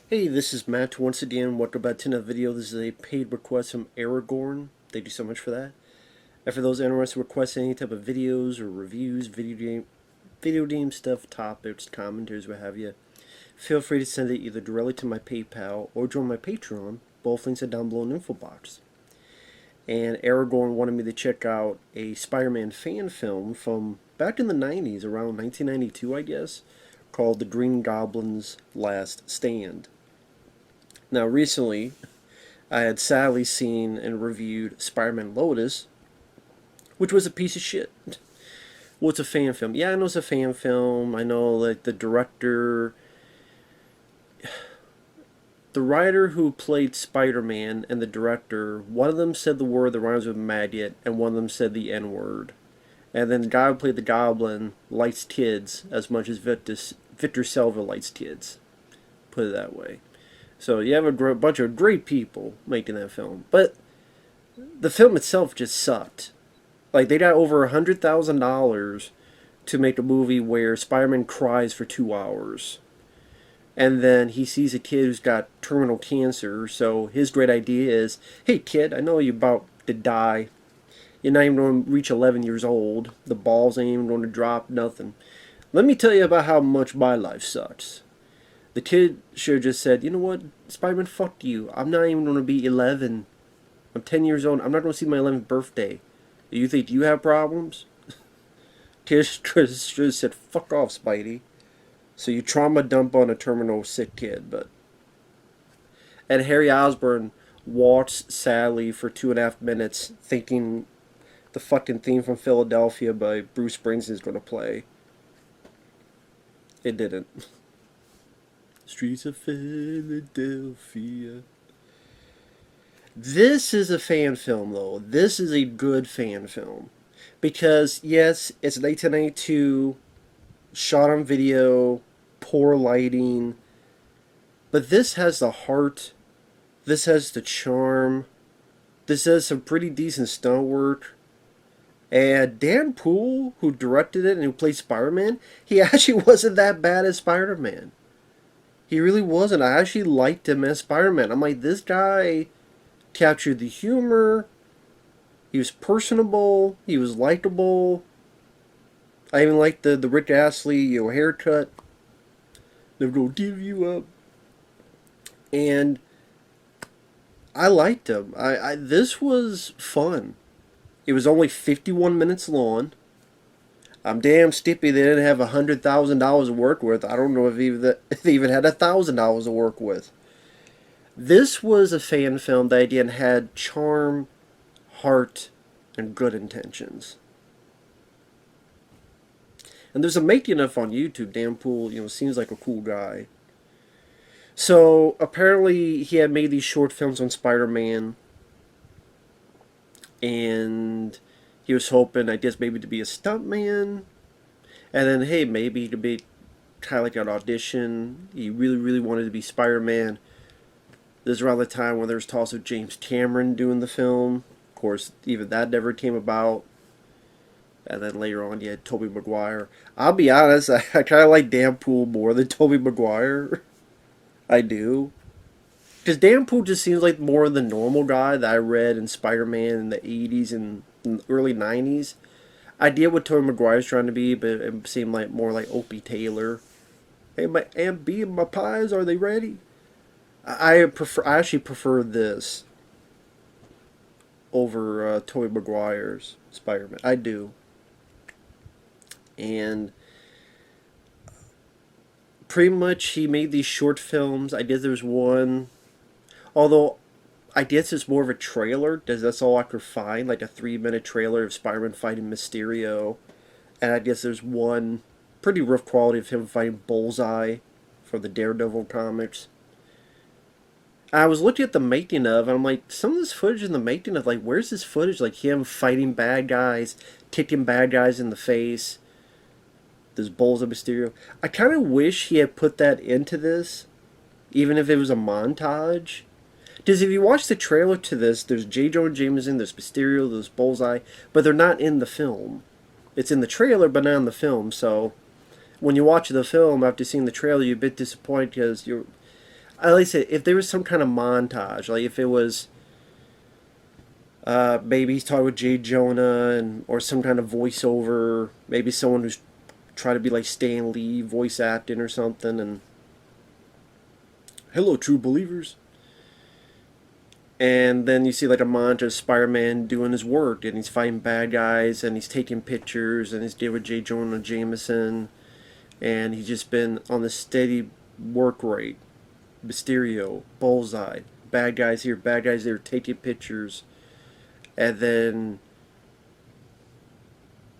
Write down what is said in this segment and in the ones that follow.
Hey, this is Matt once again. Welcome back to another video. This is a paid request from Aragorn. Thank you so much for that. And for those interested in requesting any type of videos or reviews, video game stuff, topics, commentaries, what have you, feel free to send it either directly to my PayPal or join my Patreon. Both links are down below in the info box. And Aragorn wanted me to check out a Spider-Man fan film from back in the 90s, around 1992, I guess, called The Green Goblin's Last Stand. Now, recently, I had sadly seen and reviewed Spider-Man LOTUS, which was a piece of shit. Well, it's a fan film. Yeah, I know it's a fan film. I know, like, the director, the writer who played Spider-Man and the director, one of them said the word that rhymes with maggot, and one of them said the N-word. And then the guy who played the Goblin likes kids as much as Victor Salva likes kids. Put it that way. So you have a bunch of great people making that film. But the film itself just sucked. Like, they got over $100,000 to make a movie where Spider-Man cries for 2 hours. And then he sees a kid who's got terminal cancer, so his great idea is, hey kid, I know you're about to die. You're not even going to reach 11 years old. The balls ain't even going to drop, nothing. Let me tell you about how much my life sucks. The kid should have just said, you know what, Spider-Man, fuck you. I'm not even going to be 11. I'm 10 years old. I'm not going to see my 11th birthday. You think you have problems? Kid should have said, fuck off, Spidey. So you trauma dump on a terminal sick kid, but... And Harry Osborn walks sadly for 2.5 minutes thinking the fucking theme from Philadelphia by Bruce Springsteen is going to play. It didn't. Streets of Philadelphia. This is a fan film, though. This is a good fan film. Because, yes, it's 1992, shot on video, poor lighting. But this has the heart. This has the charm. This has some pretty decent stunt work. And Dan Poole, who directed it and who played Spider-Man, he actually wasn't that bad as Spider-Man. He really wasn't. I actually liked him as Spider-Man. I'm like, this guy captured the humor. He was personable. He was likable. I even liked the Rick Astley, haircut. Never gonna give you up. And I liked him. This was fun. It was only 51 minutes long. I'm damn stippy they didn't have $100,000 to work with. I don't know if they even had $1,000 to work with. This was a fan film that again had charm, heart, and good intentions. And there's a making of on YouTube. Dan Poole, seems like a cool guy. So apparently he had made these short films on Spider-Man, and he was hoping, I guess, maybe to be a stuntman. And then, hey, maybe to be kind of like an audition. He really, really wanted to be Spider-Man. This is around the time when there was talks of James Cameron doing the film. Of course, even that never came about. And then later on, you had Tobey Maguire. I'll be honest, I kind of like Dan Poole more than Tobey Maguire. I do. Because Dan Poole just seems like more of the normal guy that I read in Spider-Man in the 80s and early 90s. I get what Tobey Maguire's trying to be, but it seemed like more like Opie Taylor. Hey, my Aunt B and my pies, are they ready? I actually prefer this over Tobey Maguire's Spider-Man. I do. And pretty much he made these short films. I guess there's one, although I guess it's more of a trailer, because that's all I could find, like a 3-minute trailer of Spider-Man fighting Mysterio. And I guess there's one pretty rough quality of him fighting Bullseye from the Daredevil comics. I was looking at the making of, and I'm like, some of this footage in the making of, like, where's this footage? Like him fighting bad guys, kicking bad guys in the face. There's Bullseye Mysterio. I kind of wish he had put that into this, even if it was a montage. Because if you watch the trailer to this, there's J. Jonah Jameson, there's Mysterio, there's Bullseye, but they're not in the film. It's in the trailer, but not in the film. So when you watch the film after seeing the trailer, you're a bit disappointed because I like I said, if there was some kind of montage, like if it was maybe he's talking with Jay Jonah and or some kind of voiceover, maybe someone who's trying to be like Stan Lee voice acting or something, and hello, true believers. And then you see like a montage of Spider-Man doing his work, and he's fighting bad guys, and he's taking pictures, and he's dealing with J. Jonah Jameson, and he's just been on the steady work rate. Mysterio, Bullseye, bad guys here, bad guys there, taking pictures, and then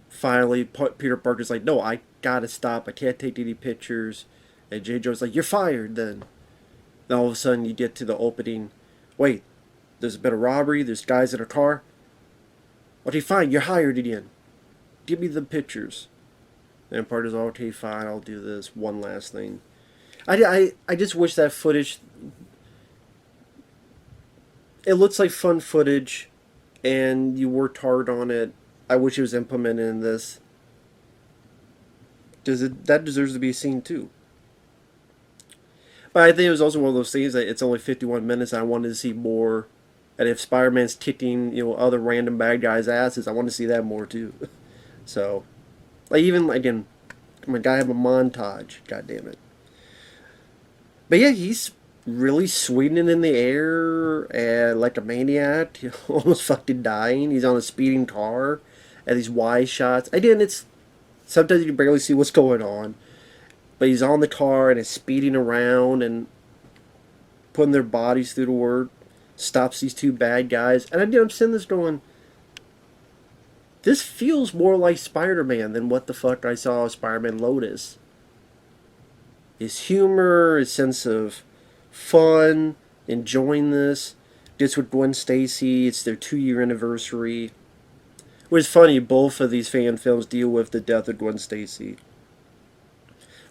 finally Peter Parker's like, no, I gotta stop, I can't take any pictures, and J. Jonah's like, you're fired. Then all of a sudden you get to the opening. Wait, there's a bit of robbery. There's guys in a car. Okay, fine. You're hired again. Give me the pictures. And Parker's like, okay, fine. I'll do this. One last thing. I just wish that footage. It looks like fun footage, and you worked hard on it. I wish it was implemented in this. That deserves to be seen too. But I think it was also one of those things that it's only 51 minutes. And I wanted to see more. And if Spider-Man's kicking, other random bad guys' asses, I want to see that more too. So, like even again, my guy have a montage. God damn it. But yeah, he's really swinging in the air and like a maniac, almost fucking dying. He's on a speeding car, and these wide shots. Again, it's sometimes you can barely see what's going on, but he's on the car and is speeding around and putting their bodies through the word. Stops these two bad guys, and I'm sitting this going, this feels more like Spider-Man than what the fuck I saw of Spider-Man LOTUS. His humor, his sense of fun, enjoying this. Just with Gwen Stacy, it's their 2-year anniversary. Which is funny, both of these fan films deal with the death of Gwen Stacy.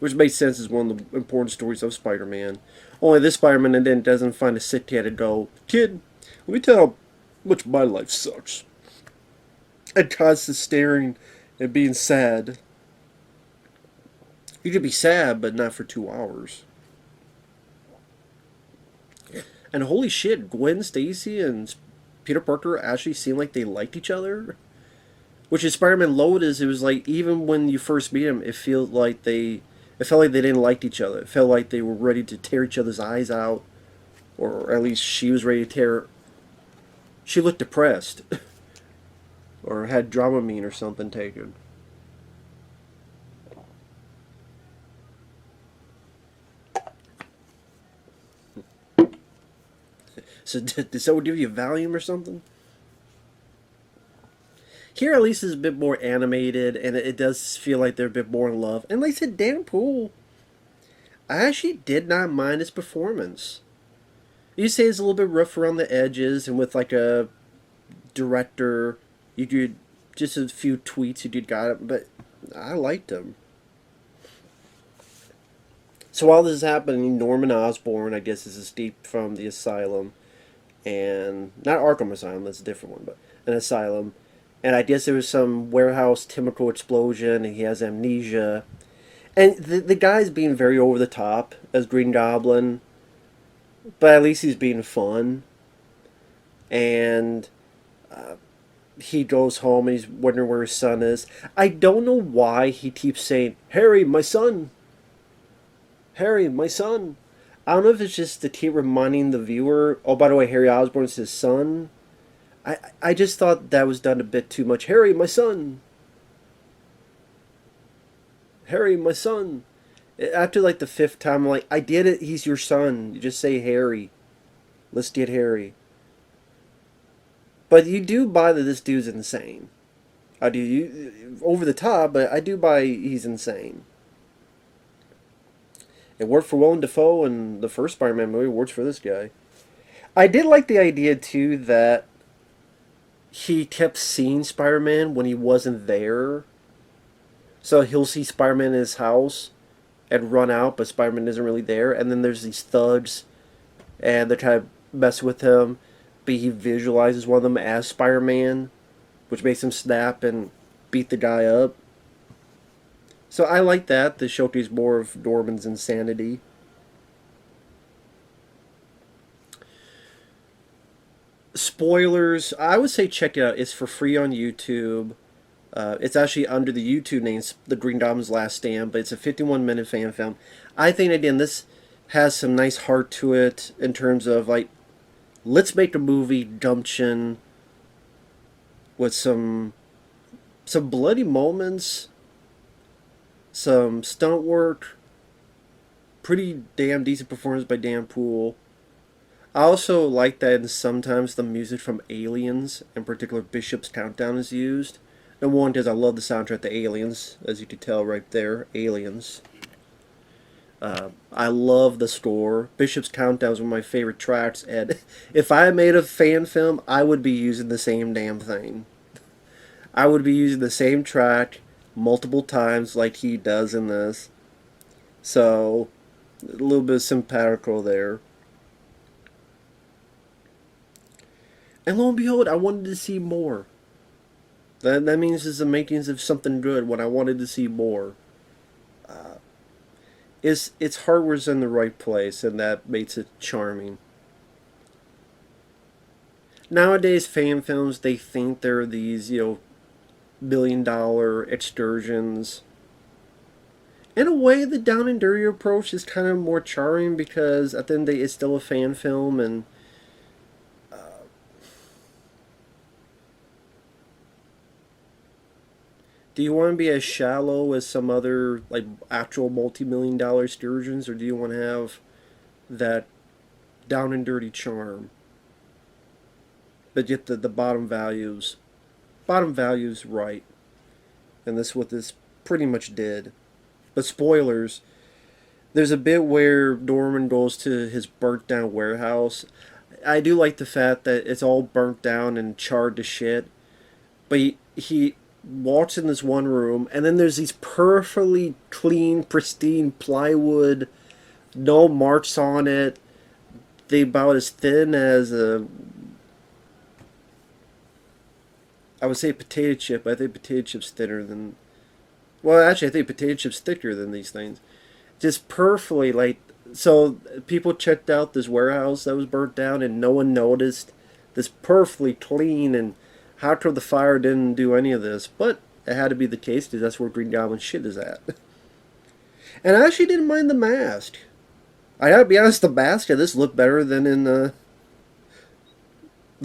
Which makes sense as one of the important stories of Spider-Man. Only this Spider-Man then doesn't find a sick cat and go, kid, let me tell you how much my life sucks. And constant staring and being sad. You could be sad, but not for 2 hours. And holy shit, Gwen Stacy and Peter Parker actually seemed like they liked each other. Which is Spider-Man LOTUS, it was like, even when you first meet him, it felt like they didn't like each other. It felt like they were ready to tear each other's eyes out. Or at least she was ready to tear. She looked depressed. Or had Dramamine or something taken. So did someone give you a Valium or something? Here at least is a bit more animated, and it does feel like they're a bit more in love. And like I said, Dan Poole, I actually did not mind his performance. You say it's a little bit rough around the edges, and with like a director, you could just a few tweets you did got it, but I liked him. So while this is happening, Norman Osborn, I guess, is escaped from the asylum, and not Arkham Asylum, that's a different one, but an asylum. And I guess there was some warehouse chemical explosion, and he has amnesia. And the guy's being very over the top as Green Goblin, but at least he's being fun. And he goes home and he's wondering where his son is. I don't know why he keeps saying, Harry, my son. Harry, my son. I don't know if it's just to keep reminding the viewer, oh, by the way, Harry Osborn's his son. I just thought that was done a bit too much. Harry, my son. Harry, my son. After like the 5th time, I'm like, I get it, he's your son. You just say Harry. Let's get Harry. But you do buy that this dude's insane. I do. Over the top, but I do buy he's insane. It worked for Willem Dafoe in the first Spider-Man movie. It works for this guy. I did like the idea, too, that he kept seeing Spider-Man when he wasn't there. So he'll see Spider-Man in his house and run out, but Spider-Man isn't really there. And then there's these thugs, and they're trying to mess with him, but he visualizes one of them as Spider-Man, which makes him snap and beat the guy up. So I like that, to showcase more of Norman's insanity. Spoilers. I would say check it out. It's for free on YouTube. It's actually under the YouTube name, The Green Goblin's Last Stand, but it's a 51-minute fan film. I think again this has some nice heart to it in terms of like, let's make a movie gumption with some bloody moments, some stunt work, pretty damn decent performance by Dan Poole. I also like that sometimes the music from Aliens, in particular Bishop's Countdown, is used. And one, because I love the soundtrack to Aliens, as you can tell right there, Aliens. I love the score. Bishop's Countdown is one of my favorite tracks, and if I made a fan film, I would be using the same damn thing. I would be using the same track multiple times like he does in this. So, a little bit of simpatico there. And lo and behold, I wanted to see more. That means it's the makings of something good when I wanted to see more. Its hardware's in the right place, and that makes it charming. Nowadays, fan films, they think they're these, $1 billion excursions. In a way, the down and dirty approach is kind of more charming because at the end of the day, it's still a fan film, and do you want to be as shallow as some other like actual multi-million-dollar excursions, or do you want to have that down and dirty charm, but yet the bottom values right, and this is what this pretty much did. But spoilers, there's a bit where Norman goes to his burnt down warehouse. I do like the fact that it's all burnt down and charred to shit, but he walks in this one room, and then there's these perfectly clean, pristine plywood, no marks on it. They about as thin as a, I would say potato chip. I think potato chip's thinner than. Well, actually, I think potato chip's thicker than these things. Just perfectly like. So people checked out this warehouse that was burnt down, and no one noticed. This perfectly clean, and how come the fire didn't do any of this? But it had to be the case because that's where Green Goblin shit is at. And I actually didn't mind the mask. I gotta be honest, the mask of this looked better than in the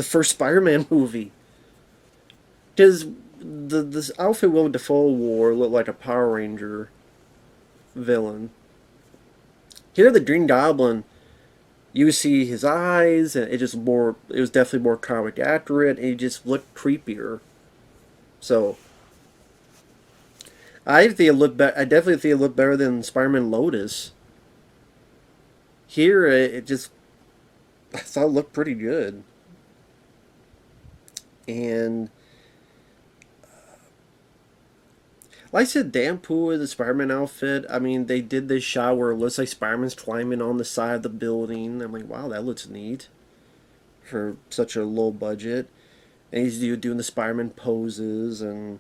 first Spider-Man movie. Because this outfit Willem Dafoe wore looked like a Power Ranger villain. Here, the Green Goblin, you see his eyes, and it was definitely more comic accurate, and he just looked creepier. So, I definitely think it looked better than Spider-Man LOTUS. Here, I thought it looked pretty good. And like I said, Dan Pooh with the Spider-Man outfit. I mean, they did this shot where it looks like Spider-Man's climbing on the side of the building. I'm like, wow, that looks neat for such a low budget. And he's doing the Spider-Man poses, and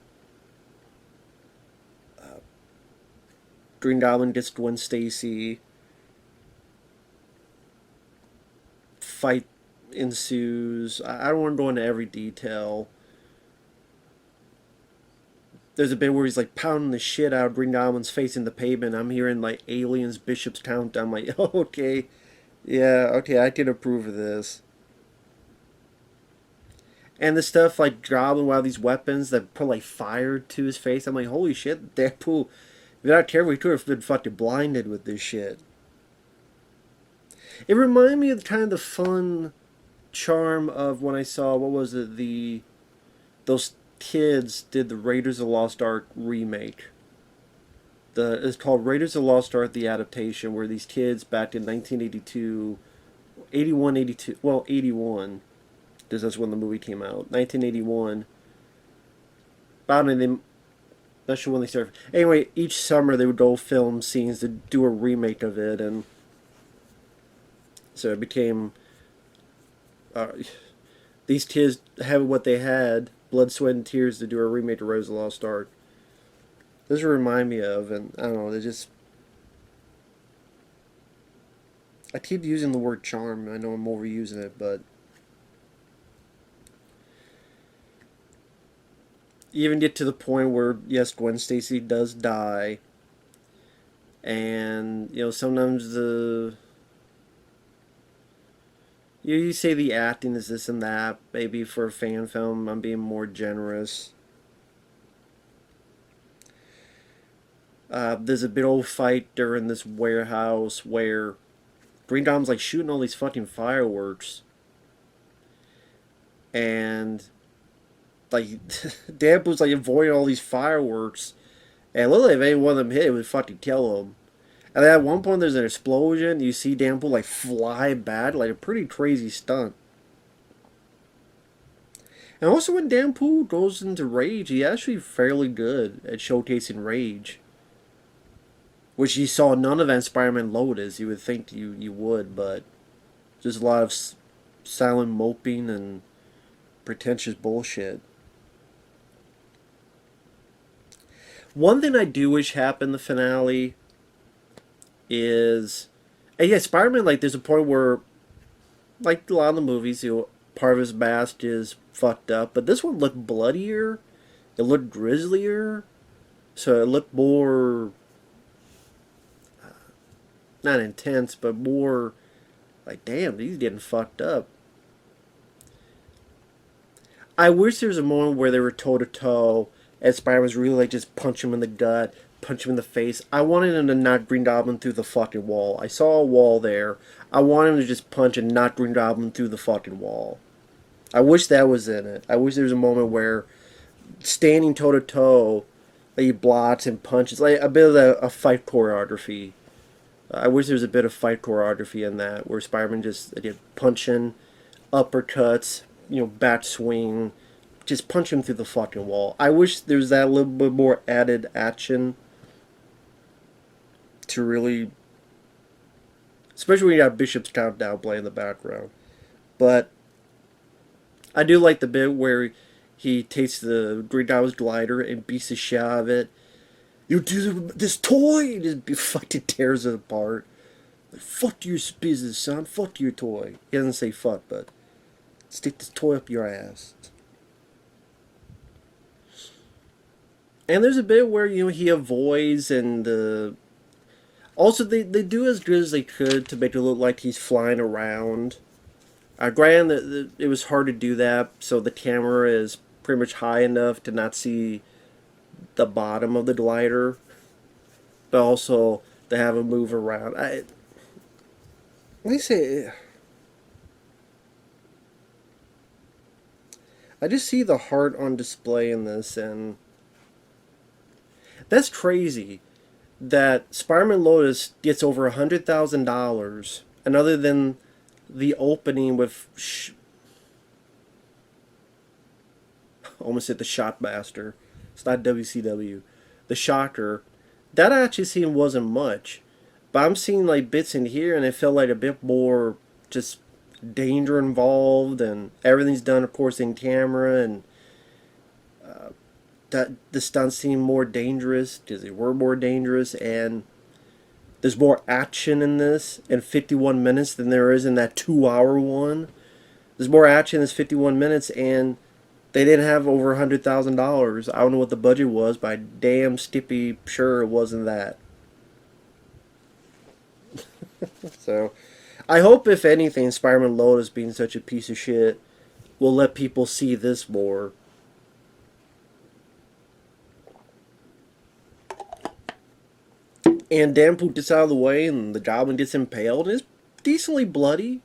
Green Goblin gets Gwen Stacy. Fight ensues. I don't want to go into every detail. There's a bit where he's like pounding the shit out of Green Goblin's face in the pavement. I'm hearing like Aliens Bishop's Countdown. I'm like, oh, okay. Yeah, okay, I can approve of this. And the stuff like Goblin with all these weapons that put like fire to his face. I'm like, holy shit, Deadpool. If you're not careful, he could have been fucking blinded with this shit. It reminded me of kind of the fun charm of when I saw, what was it, those kids did the Raiders of the Lost Ark remake. It's called Raiders of the Lost Ark, the adaptation, where these kids back in 1982, 81, 82, well, 81, because that's when the movie came out, 1981, about them, not sure when they started. Anyway, each summer they would go film scenes to do a remake of it, and so it became, these kids have what they had, blood, sweat, and tears to do a remake of Raiders of the Lost Ark. This remind me of, and I don't know, they just, I keep using the word charm. I know I'm overusing it, but even get to the point where, yes, Gwen Stacy does die, and sometimes you say the acting is this and that. Maybe for a fan film, I'm being more generous. There's a big old fight during this warehouse where Green Goblin's like shooting all these fucking fireworks, and like Deadpool's like avoiding all these fireworks, and literally if any one of them hit, it would fucking kill him. And then at one point there's an explosion. You see Deadpool like fly back, like a pretty crazy stunt. And also when Deadpool goes into rage, he's actually fairly good at showcasing rage, which you saw none of in Spider-Man LOTUS. You would think you would, but just a lot of silent moping and pretentious bullshit. One thing I do wish happened in the finale is, and yeah, Spider-Man, like, there's a point where, like a lot of the movies, part of his mask is fucked up, but this one looked bloodier, it looked grislier, so it looked more, not intense, but more like, damn, he's getting fucked up. I wish there was a moment where they were toe to toe, and Spider was really like just punch him in the gut, punch him in the face. I wanted him to knock Green Goblin through the fucking wall. I saw a wall there. I wanted him to just punch and knock Green Goblin through the fucking wall. I wish that was in it. I wish there was a moment where standing toe to toe, like he blocks and punches, like a bit of a fight choreography. I wish there was a bit of fight choreography in that, where Spider-Man just did punching, uppercuts, back swing, just punch him through the fucking wall. I wish there was that little bit more added action to really, especially when you got Bishop's Countdown playing in the background. But I do like the bit where he takes the Green Goblin's glider and beats the shit out of it. You do this toy, and just fucking tears it apart. Like, fuck your business, son. Fuck your toy. He doesn't say fuck, but stick this toy up your ass. And there's a bit where he avoids, and also they do as good as they could to make it look like he's flying around. Granted, it was hard to do that, so the camera is pretty much high enough to not see the bottom of the glider, but also to have him move around. Let me say, I just see the heart on display in this, and that's crazy that Spider-Man LOTUS gets over $100,000, and other than the opening with almost hit the Shotmaster. It's not WCW. The Shocker. That actually scene wasn't much, but I'm seeing like bits in here, and it felt like a bit more just danger involved, and everything's done, of course, in camera, and that the stunts seem more dangerous because they were more dangerous, and there's more action in this in 51 minutes than there is in that 2-hour one. There's more action in this 51 minutes, and they didn't have over $100,000. I don't know what the budget was, but I'm damn skippy sure it wasn't that. So, I hope, if anything, Spider-Man LOTUS being such a piece of shit will let people see this more. And Deadpool gets out of the way, and the Goblin gets impaled, and it's decently bloody.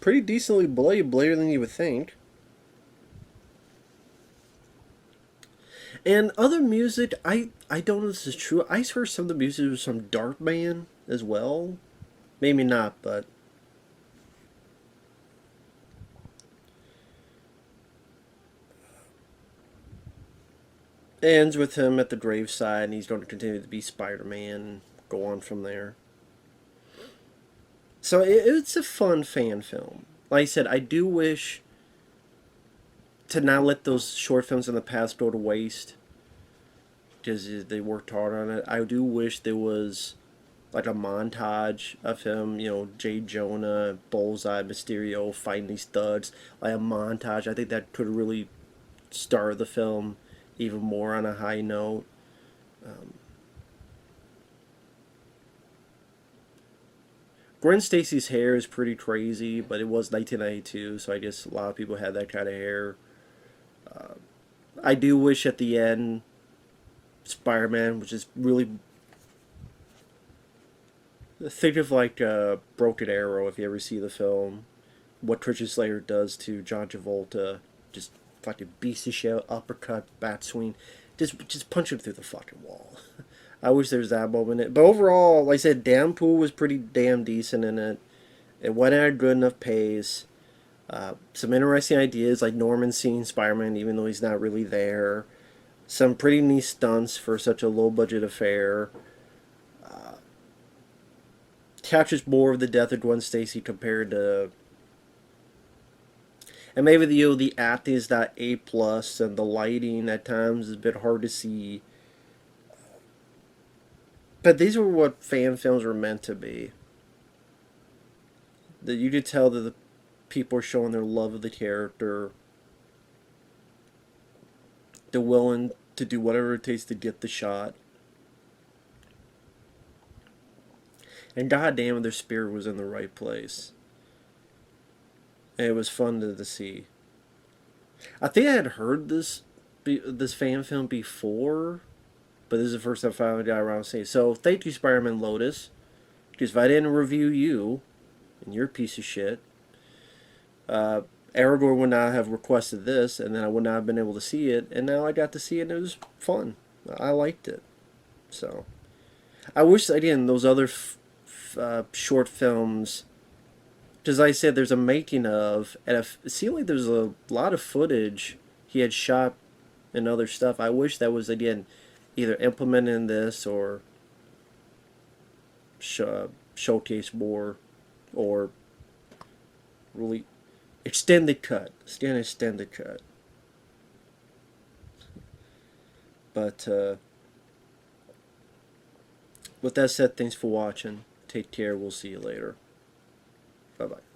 Pretty decently bloody, bloodier than you would think. And other music, I don't know if this is true. I heard some of the music was from Darkman as well. Maybe not, but it ends with him at the graveside, and he's going to continue to be Spider-Man and go on from there. So it's a fun fan film. Like I said, I do wish to not let those short films in the past go to waste, because they worked hard on it. I do wish there was like a montage of him, J. Jonah, Bullseye, Mysterio fighting these thugs, like a montage. I think that could really start the film even more on a high note. Gwen Stacy's hair is pretty crazy, but it was 1992, so I guess a lot of people had that kind of hair. I do wish at the end, Spider-Man, which is really, think of like Broken Arrow if you ever see the film. What Christian Slater does to John Travolta, just fucking beast of shit, uppercut, bat swing, just punch him through the fucking wall. I wish there was that moment in it. But overall, like I said, Deadpool was pretty damn decent in it. It went at a good enough pace. Some interesting ideas, like Norman seeing Spider-Man even though he's not really there. Some pretty neat stunts for such a low-budget affair. Captures more of the death of Gwen Stacy compared to... And maybe the acting is not A+, and the lighting at times is a bit hard to see. But these were what fan films were meant to be. That you could tell that the people are showing their love of the character. They're willing to do whatever it takes to get the shot. And goddamn, their spirit was in the right place. And it was fun to see. I think I had heard this fan film before, but this is the first time I finally got around to seeing it. So thank you, Spider-Man Lotus, because if I didn't review you, and you're a piece of shit, Aragorn would not have requested this, and then I would not have been able to see it, and now I got to see it, and it was fun. I liked it. So, I wish, again, those other short films, because like I said, there's a making of, and it seemed like there's a lot of footage he had shot and other stuff. I wish that was, again, either implemented in this or showcase more, or really extended cut. Extended cut. But with that said, thanks for watching. Take care. We'll see you later. Bye-bye.